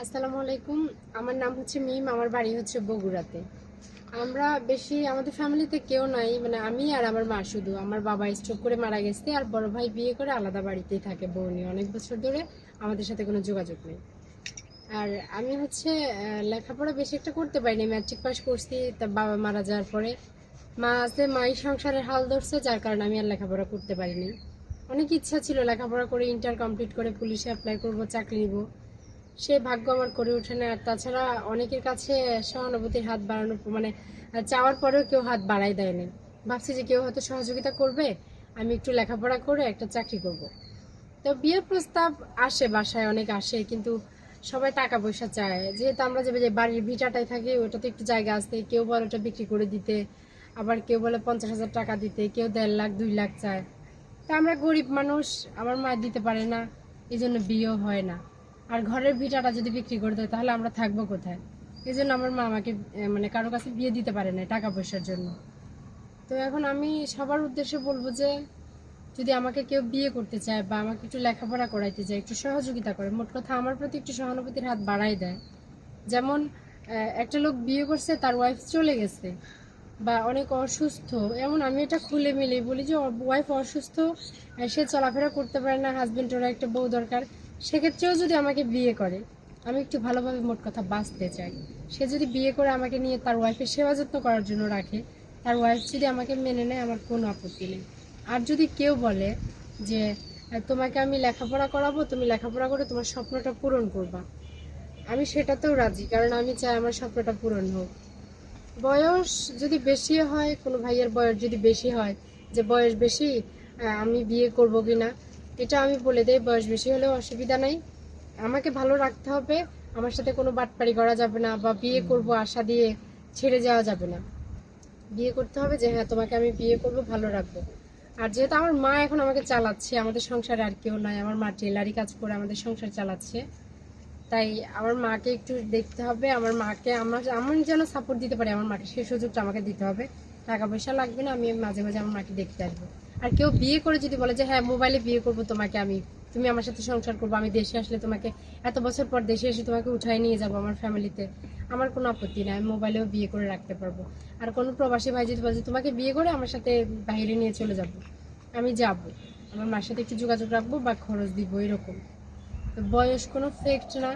আসসালামু আলাইকুম। আমার নাম হচ্ছে মিম, আমার বাড়ি হচ্ছে বগুড়াতে। আমরা বেশি আমাদের ফ্যামিলিতে কেউ নাই, মানে আমি আর আমার মা শুধু। আমার বাবা স্ট্রোক করে মারা গেছে, আর বড় ভাই বিয়ে করে আলাদা বাড়িতেই থাকে বউ নিয়ে অনেক বছর ধরে। আমাদের সাথে কোনো যোগাযোগ নেই। আর আমি হচ্ছে লেখাপড়া বেশি একটা করতে পারিনি, ম্যাট্রিক পাস করছি, তা বাবা মারা যাওয়ার পরে মা আছে, মাই সংসারের হাল ধরছে, যার কারণে আমি আর লেখাপড়া করতে পারিনি। অনেক ইচ্ছা ছিল লেখাপড়া করে ইন্টার কমপ্লিট করে পুলিশে অ্যাপ্লাই করব, চাকরি নিব, সে ভাগ্য আমার করে ওঠে না। আর তাছাড়া অনেকের কাছে সহানুভূতির হাত বাড়ানো, মানে চাওয়ার পরেও কেউ হাত বাড়াই দেয়নি। ভাবছি যে কেউ হয়তো সহযোগিতা করবে, আমি একটু লেখাপড়া করে একটা চাকরি করব। তো বিয়ের প্রস্তাব আসে, বাসায় অনেক আসে, কিন্তু সবাই টাকা পয়সা চায়। যেহেতু আমরা যে বাড়ির ভিটাটায় থাকি, ওটাতে একটু জায়গা আছে, কেউ বলে ওটা বিক্রি করে দিতে, আবার কেউ বলে 50,000 টাকা দিতে, কেউ 1.5 লাখ 2 লাখ চায়। তা আমরা গরিব মানুষ, আমার মা দিতে পারে না, এই জন্য বিয়েও হয় না। আর ঘরের ভিটাটা যদি বিক্রি করে দেয় তাহলে আমরা থাকবো কোথায়? এই জন্য আমার মা আমাকে মানে কারো কাছে বিয়ে দিতে পারে না টাকা পয়সার জন্য। তো এখন আমি সবার উদ্দেশ্যে বলবো যে যদি আমাকে কেউ বিয়ে করতে চায় বা আমাকে একটু লেখাপড়া করাইতে চায়, একটু সহযোগিতা করে, মোট কথা আমার প্রতি একটু সহানুভূতির হাত বাড়াই দেয়। যেমন একটা লোক বিয়ে করছে, তার ওয়াইফ চলে গেছে বা অনেক অসুস্থ, এমন আমি এটা খুলে মিলে বলি যে ওয়াইফ অসুস্থ, সে চলাফেরা করতে পারে না, হাজবেন্ডের একটা বউ দরকার, সেক্ষেত্রেও যদি আমাকে বিয়ে করে, আমি একটু ভালোভাবে মোট কথা বাঁচতে চাই। সে যদি বিয়ে করে আমাকে নিয়ে তার ওয়াইফের সেবা যত্ন করার জন্য রাখে, তার ওয়াইফ যদি আমাকে মেনে নেয়, আমার কোনো আপত্তি নেই। আর যদি কেউ বলে যে তোমাকে আমি লেখাপড়া করাবো, তুমি লেখাপড়া করে তোমার স্বপ্নটা পূরণ করবা, আমি সেটাতেও রাজি, কারণ আমি চাই আমার স্বপ্নটা পূরণ হোক। বয়স যদি বেশি হয়, কোনো ভাইয়ের বয়স যদি বেশি হয়, যে বয়স বেশি, আমি বিয়ে করব কিনা, এটা আমি বলে দেই, বয়স বেশি হলেও অসুবিধা নাই, আমাকে ভালো রাখতে হবে, আমার সাথে কোনো বাটপারি করা যাবে না, বা বিয়ে করব আশা দিয়ে ছেড়ে যাওয়া যাবে না। বিয়ে করতে হবে যে হ্যাঁ তোমাকে আমি বিয়ে করব, ভালো রাখবো। আর যেহেতু আমার মা এখন আমাকে চালাচ্ছে, আমাদের সংসারে আর কেউ নাই, আমার মা টেলারি কাজ করে আমাদের সংসার চালাচ্ছে, তাই আমার মাকে একটু দেখতে হবে। আমার মাকে আমি যেন সাপোর্ট দিতে পারি, আমার মাকে সেই সুযোগটা আমাকে দিতে হবে। টাকা পয়সা লাগবে না, আমি মাঝে মাঝে আমার মাকে দেখতে আসবো। আর কেউ বিয়ে করে যদি বলে যে হ্যাঁ মোবাইলে বিয়ে করবো তোমাকে আমি, তুমি আমার সাথে সংসার করবো, আমি দেশে আসলে তোমাকে, এত বছর পর দেশে এসে তোমাকে উঠাই নিয়ে যাবো আমার ফ্যামিলিতে, আমার কোনো আপত্তি নাই, আমি মোবাইলেও বিয়ে করে রাখতে পারবো। আর কোনো প্রবাসী ভাই যদি বলে তোমাকে বিয়ে করে আমার সাথে বাইরে নিয়ে চলে যাব, আমি যাব, আমার মার সাথে একটু যোগাযোগ রাখবো বা খরচ দিব, এরকম। বয়স কোনো ফ্যাক্ট না,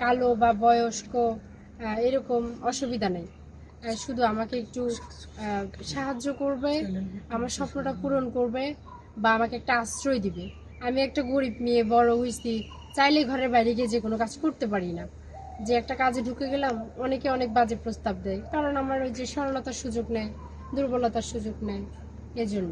কালো বা বয়স্ক এরকম অসুবিধা নেই। শুধু আমাকে একটু সাহায্য করবে, আমার স্বপ্নটা পূরণ করবে, বা আমাকে একটা আশ্রয় দিবে। আমি একটা গরিব মেয়ে, বড় হয়েছি, চাইলে ঘরের বাইরে গিয়ে যে কোনো কাজ করতে পারি না। যে একটা কাজে ঢুকে গেলাম, অনেকে অনেক বাজে প্রস্তাব দেয়, কারণ আমার ওই যে সরলতার সুযোগ নেয়, দুর্বলতার সুযোগ নেয়, এজন্য।